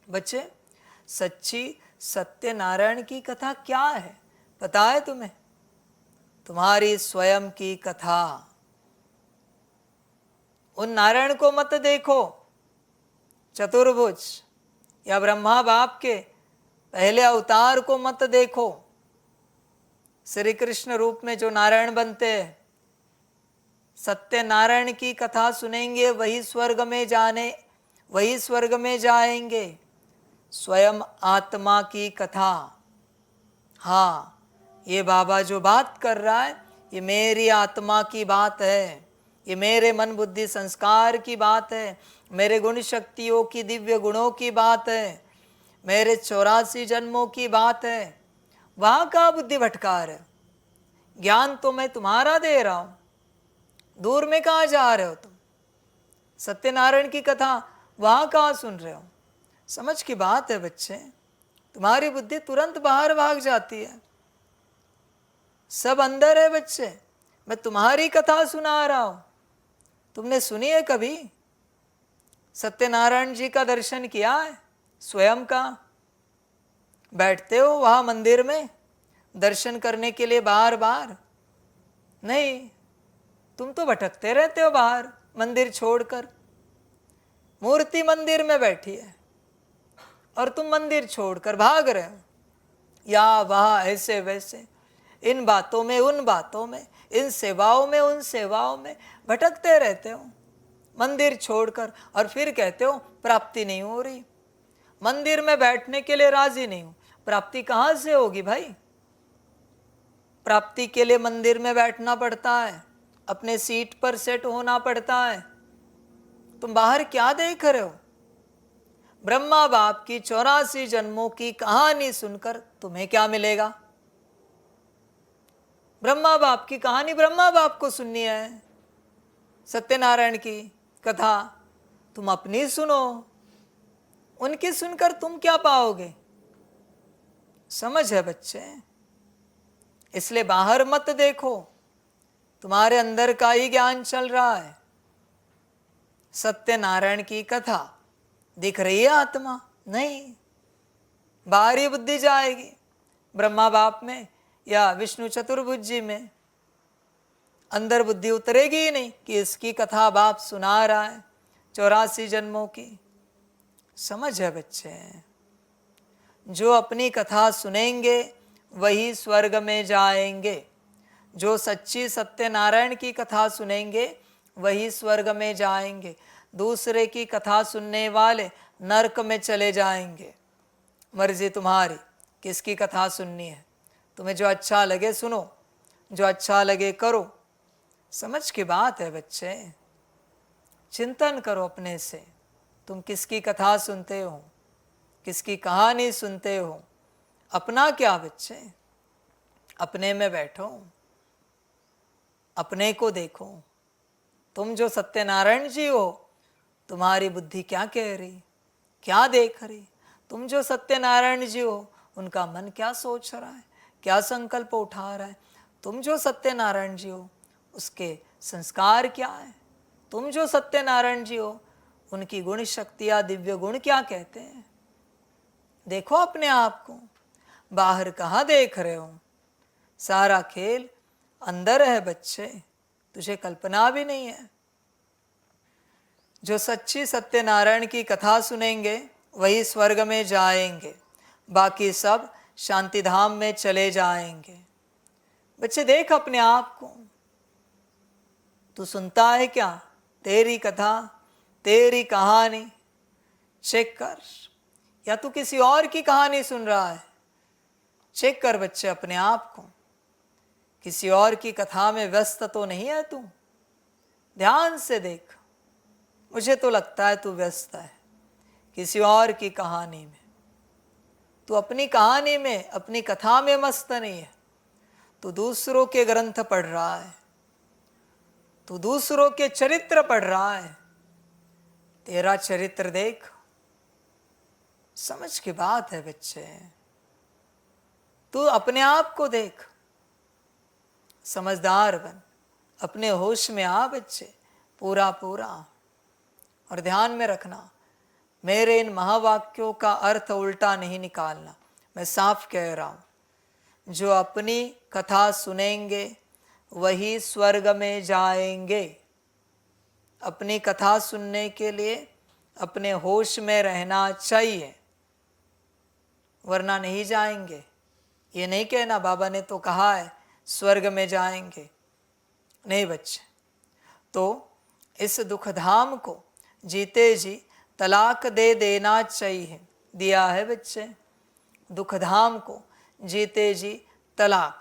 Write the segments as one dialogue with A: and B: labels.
A: बच्चे, सच्ची सत्यनारायण की कथा क्या है पता है तुम्हें? तुम्हारी स्वयं की कथा। उन नारायण को मत देखो चतुर्भुज या ब्रह्मा बाप के पहले अवतार को मत देखो। श्री कृष्ण रूप में जो नारायण बनते हैं, सत्यनारायण की कथा सुनेंगे वही स्वर्ग में जाएंगे। स्वयं आत्मा की कथा। हाँ, ये बाबा जो बात कर रहा है ये मेरी आत्मा की बात है, ये मेरे मन बुद्धि संस्कार की बात है, मेरे गुण शक्तियों की दिव्य गुणों की बात है, मेरे 84 जन्मों की बात है। वहाँ का बुद्धि भटका रहे हो। ज्ञान तो मैं तुम्हारा दे रहा हूँ, दूर में कहाँ जा रहे हो तुम? सत्यनारायण की कथा वहाँ कहाँ सुन रहे हो? समझ की बात है बच्चे, तुम्हारी बुद्धि तुरंत बाहर भाग जाती है। सब अंदर है बच्चे, मैं तुम्हारी कथा सुना रहा हूं। तुमने सुनी है कभी? सत्यनारायण जी का दर्शन किया है स्वयं का? बैठते हो वहां मंदिर में दर्शन करने के लिए बार बार? नहीं, तुम तो भटकते रहते हो बाहर मंदिर छोड़कर। मूर्ति मंदिर में बैठी है और तुम मंदिर छोड़कर भाग रहे हो, या वहाँ ऐसे वैसे, इन बातों में उन बातों में, इन सेवाओं में उन सेवाओं में भटकते रहते हो मंदिर छोड़कर। और फिर कहते हो प्राप्ति नहीं हो रही, मंदिर में बैठने के लिए राजी नहीं हूं। प्राप्ति कहाँ से होगी भाई? प्राप्ति के लिए मंदिर में बैठना पड़ता है, अपने सीट पर सेट होना पड़ता है। तुम बाहर क्या देख रहे हो? ब्रह्मा बाप की 84 जन्मों की कहानी सुनकर तुम्हें क्या मिलेगा? ब्रह्मा बाप की कहानी ब्रह्मा बाप को सुननी है। सत्यनारायण की कथा तुम अपनी सुनो, उनकी सुनकर तुम क्या पाओगे? समझ है बच्चे? इसलिए बाहर मत देखो, तुम्हारे अंदर का ही ज्ञान चल रहा है। सत्यनारायण की कथा दिख रही है आत्मा? नहीं, बाहरी बुद्धि जाएगी। ब्रह्मा बाप में या विष्णु चतुर्भुज जी में अंदर बुद्धि उतरेगी ही नहीं कि इसकी कथा बाप सुना रहा है 84 जन्मों की। समझ है बच्चे? जो अपनी कथा सुनेंगे वही स्वर्ग में जाएंगे। जो सच्ची सत्यनारायण की कथा सुनेंगे वही स्वर्ग में जाएंगे। दूसरे की कथा सुनने वाले नरक में चले जाएंगे। मर्जी तुम्हारी किसकी कथा सुननी है। तुम्हें जो अच्छा लगे सुनो, जो अच्छा लगे करो। समझ की बात है बच्चे? चिंतन करो अपने से, तुम किसकी कथा सुनते हो, किसकी कहानी सुनते हो। अपना क्या बच्चे? अपने में बैठो, अपने को देखो। तुम जो सत्यनारायण जी हो, तुम्हारी बुद्धि क्या कह रही, क्या देख रही? तुम जो सत्यनारायण जी हो, उनका मन क्या सोच रहा है, क्या संकल्प उठा रहा है? तुम जो सत्यनारायण जी हो, उसके संस्कार क्या है? तुम जो सत्यनारायण जी हो, उनकी गुण शक्तियाँ दिव्य गुण क्या कहते हैं? देखो अपने आप को, बाहर कहाँ देख रहे हो? सारा खेल अंदर है बच्चे, तुझे कल्पना भी नहीं है। जो सच्ची सत्यनारायण की कथा सुनेंगे वही स्वर्ग में जाएंगे, बाकी सब शांति धाम में चले जाएंगे। बच्चे देख अपने आप को, तू सुनता है क्या तेरी कथा, तेरी कहानी? चेक कर, या तू किसी और की कहानी सुन रहा है? चेक कर बच्चे अपने आप को, किसी और की कथा में व्यस्त तो नहीं है तू? ध्यान से देख, मुझे तो लगता है तू व्यस्त है किसी और की कहानी में। तू अपनी कहानी में, अपनी कथा में मस्त नहीं है। तू दूसरों के ग्रंथ पढ़ रहा है, तू दूसरों के चरित्र पढ़ रहा है। तेरा चरित्र देख। समझ की बात है बच्चे, तू अपने आप को देख, समझदार बन, अपने होश में आ बच्चे पूरा पूरा। और ध्यान में रखना, मेरे इन महावाक्यों का अर्थ उल्टा नहीं निकालना। मैं साफ कह रहा हूं, जो अपनी कथा सुनेंगे वही स्वर्ग में जाएंगे। अपनी कथा सुनने के लिए अपने होश में रहना चाहिए, वरना नहीं जाएंगे। ये नहीं कहना बाबा ने तो कहा है स्वर्ग में जाएंगे, नहीं बच्चे। तो इस दुखधाम को जीते जी तलाक दे देना चाहिए। दिया है बच्चे, दुखधाम को जीते जी तलाक।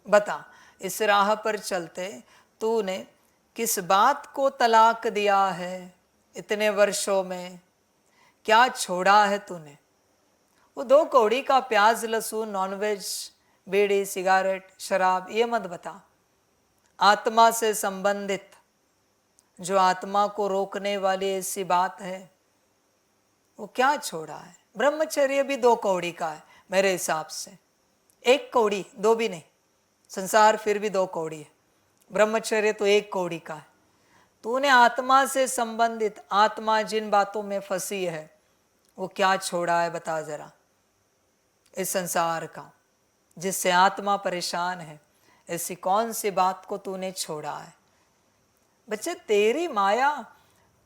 A: बता, इस राह पर चलते तूने किस बात को तलाक दिया है? इतने वर्षों में क्या छोड़ा है तूने? वो 2 कौड़ी का प्याज, लहसुन, नॉनवेज, बीड़ी, सिगारेट, शराब, ये मत बता। आत्मा से संबंधित जो आत्मा को रोकने वाली ऐसी बात है, वो क्या छोड़ा है? ब्रह्मचर्य भी 2 कौड़ी का है मेरे हिसाब से। 1 कौड़ी, 2 भी नहीं। संसार फिर भी 2 कौड़ी है, ब्रह्मचर्य तो 1 कौड़ी का है। तूने आत्मा से संबंधित, आत्मा जिन बातों में फंसी है, वो क्या छोड़ा है बता जरा। इस संसार का जिससे आत्मा परेशान है, ऐसी कौन सी बात को तूने छोड़ा है? बच्चे, तेरी माया,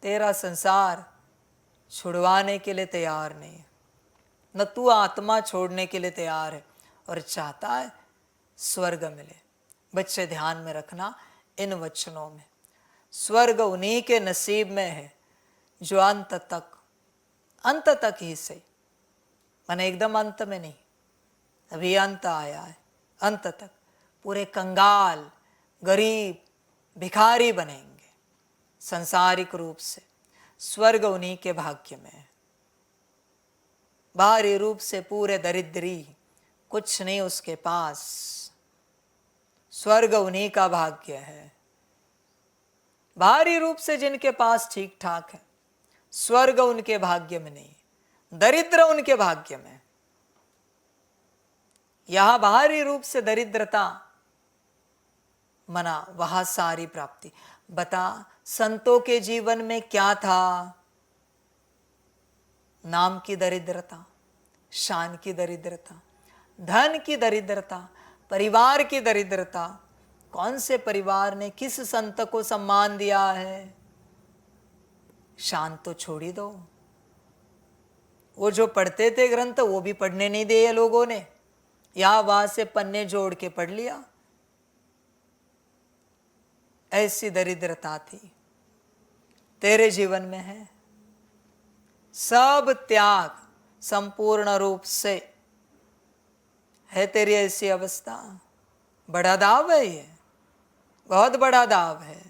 A: तेरा संसार छुड़वाने के लिए तैयार नहीं है, न तू आत्मा छोड़ने के लिए तैयार है और चाहता है स्वर्ग मिले। बच्चे ध्यान में रखना इन वचनों में, स्वर्ग उन्हीं के नसीब में है जो अंत तक ही सही, माने एकदम अंत में नहीं, अभी अंत आया है, अंत तक पूरे कंगाल, गरीब, भिखारी बनेंगे सांसारिक रूप से। स्वर्ग उन्हीं के भाग्य में है। बाहरी रूप से पूरे दरिद्री, कुछ नहीं उसके पास। स्वर्ग उन्हीं का भाग्य है। बाहरी रूप से जिनके पास ठीक ठाक है, स्वर्ग उनके भाग्य में नहीं, दरिद्र उनके भाग्य में। यहां बाहरी रूप से दरिद्रता मना, वहां सारी प्राप्ति। बता, संतों के जीवन में क्या था? नाम की दरिद्रता, शान की दरिद्रता, धन की दरिद्रता, परिवार की दरिद्रता। कौन से परिवार ने किस संत को सम्मान दिया है? शान तो छोड़ ही दो। वो जो पढ़ते थे ग्रंथ, वो भी पढ़ने नहीं दिए लोगों ने, यहां वहां से पन्ने जोड़ के पढ़ लिया। ऐसी दरिद्रता थी, तेरे जीवन में है। सब त्याग संपूर्ण रूप से है तेरी ऐसी अवस्था। बड़ा दाव है ये, बहुत बड़ा दाव है।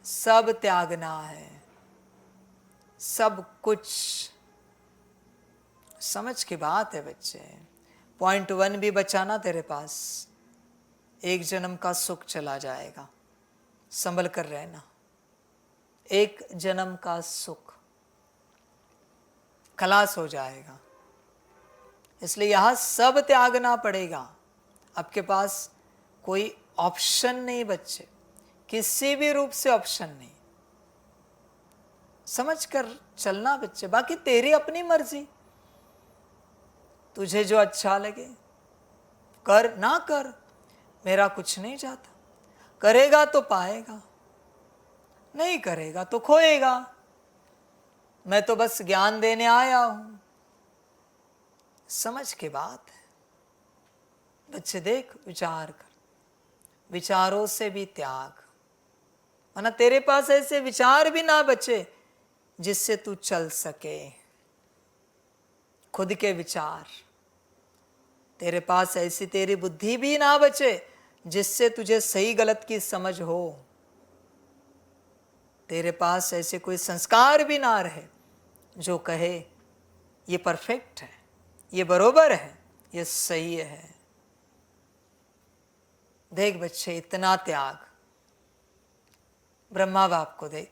A: सब त्यागना है, सब कुछ। समझ की बात है बच्चे। पॉइंट 1 भी बचाना तेरे पास, एक जन्म का सुख चला जाएगा, संभल कर रहना। एक जन्म का सुख खलास हो जाएगा, इसलिए यहां सब त्यागना पड़ेगा। आपके पास कोई ऑप्शन नहीं बच्चे, किसी भी रूप से ऑप्शन नहीं। समझ कर चलना बच्चे, बाकी तेरी अपनी मर्जी। तुझे जो अच्छा लगे कर, ना कर, मेरा कुछ नहीं जाता। करेगा तो पाएगा, नहीं करेगा तो खोएगा। मैं तो बस ज्ञान देने आया हूं। समझ के बात है बच्चे। देख, विचार कर, विचारों से भी त्याग, वरना तेरे पास ऐसे विचार भी ना बचे जिससे तू चल सके। खुद के विचार, तेरे पास ऐसी तेरी बुद्धि भी ना बचे जिससे तुझे सही गलत की समझ हो। तेरे पास ऐसे कोई संस्कार भी ना रहे जो कहे ये परफेक्ट है, ये बरोबर है, ये सही है। देख बच्चे, इतना त्याग। ब्रह्मा बाप को देख,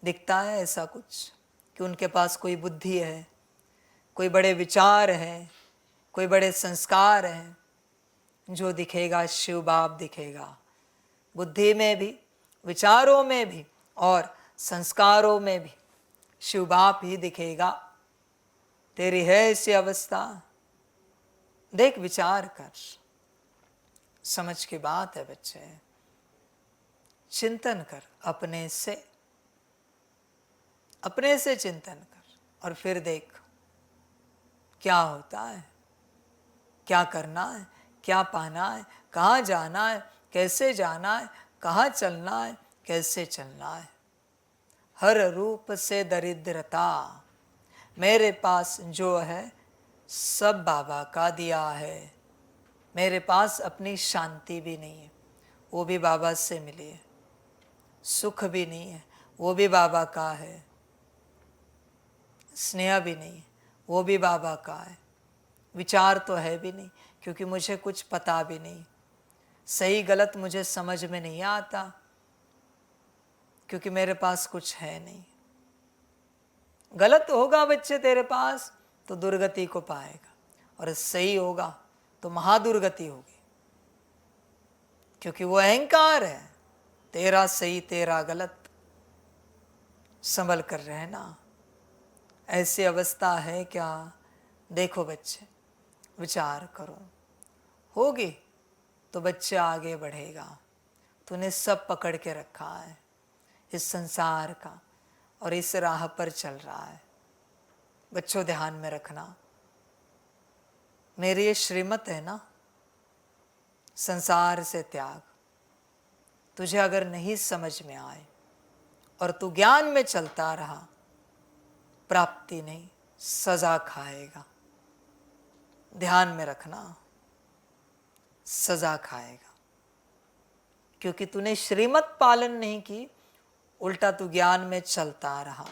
A: दिखता है ऐसा कुछ कि उनके पास कोई बुद्धि है, कोई बड़े विचार है, कोई बड़े संस्कार हैं? जो दिखेगा शिव बाप दिखेगा, बुद्धि में भी, विचारों में भी और संस्कारों में भी शिव बाप ही दिखेगा। तेरी है ऐसी अवस्था, देख विचार कर, समझ की बात है बच्चे। चिंतन कर अपने से चिंतन कर और फिर देख क्या होता है, क्या करना है, क्या पाना है, कहाँ जाना है, कैसे जाना है, कहाँ चलना है, कैसे चलना है। हर रूप से दरिद्रता, मेरे पास जो है सब बाबा का दिया है। मेरे पास अपनी शांति भी नहीं है, वो भी बाबा से मिली है। सुख भी नहीं है, वो भी बाबा का है। स्नेह भी नहीं है, वो भी बाबा का है। विचार तो है भी नहीं, क्योंकि मुझे कुछ पता भी नहीं। सही गलत मुझे समझ में नहीं आता, क्योंकि मेरे पास कुछ है नहीं। गलत होगा बच्चे तेरे पास तो दुर्गति को पाएगा, और सही होगा तो महादुर्गति होगी, क्योंकि वो अहंकार है। तेरा सही तेरा गलत, संभल कर रहना। ऐसी अवस्था है क्या? देखो बच्चे, विचार करो। होगी तो बच्चे आगे बढ़ेगा। तूने सब पकड़ के रखा है इस संसार का, और इस राह पर चल रहा है। बच्चों ध्यान में रखना, मेरी ये श्रीमत है ना, संसार से त्याग। तुझे अगर नहीं समझ में आए और तू ज्ञान में चलता रहा, प्राप्ति नहीं सजा खाएगा। ध्यान में रखना, सजा खाएगा, क्योंकि तूने श्रीमत पालन नहीं की, उल्टा तू ज्ञान में चलता रहा।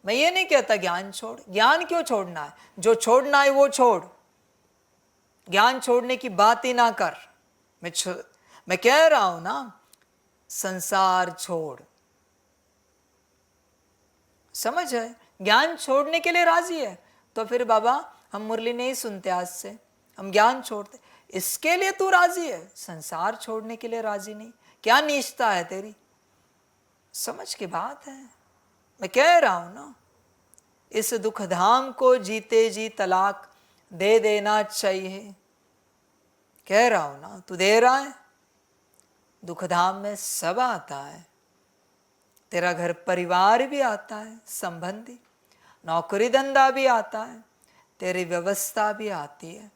A: मैं ये नहीं कहता ज्ञान छोड़, ज्ञान क्यों छोड़ना है? जो छोड़ना है वो छोड़, ज्ञान छोड़ने की बात ही ना कर। मैं कह रहा हूं ना, संसार छोड़। समझ है? ज्ञान छोड़ने के लिए राजी है तो फिर बाबा हम मुरली नहीं सुनते, आज से हम ज्ञान छोड़ते। इसके लिए तू राजी है, संसार छोड़ने के लिए राजी नहीं। क्या नीचता है तेरी? समझ की बात है। मैं कह रहा हूं ना, इस दुख धाम को जीते जी तलाक दे देना चाहिए। कह रहा हूं ना, तू दे रहा है। दुख धाम में सब आता है, तेरा घर परिवार भी आता है, संबंधी, नौकरी धंधा भी आता है, तेरी व्यवस्था भी आती है,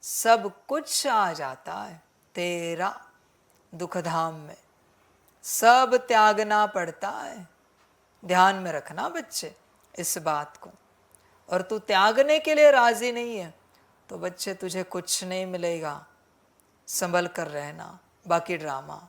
A: सब कुछ आ जाता है तेरा दुख धाम में। सब त्यागना पड़ता है। ध्यान में रखना बच्चे इस बात को। और तू त्यागने के लिए राजी नहीं है तो बच्चे तुझे कुछ नहीं मिलेगा। संभल कर रहना, बाकी ड्रामा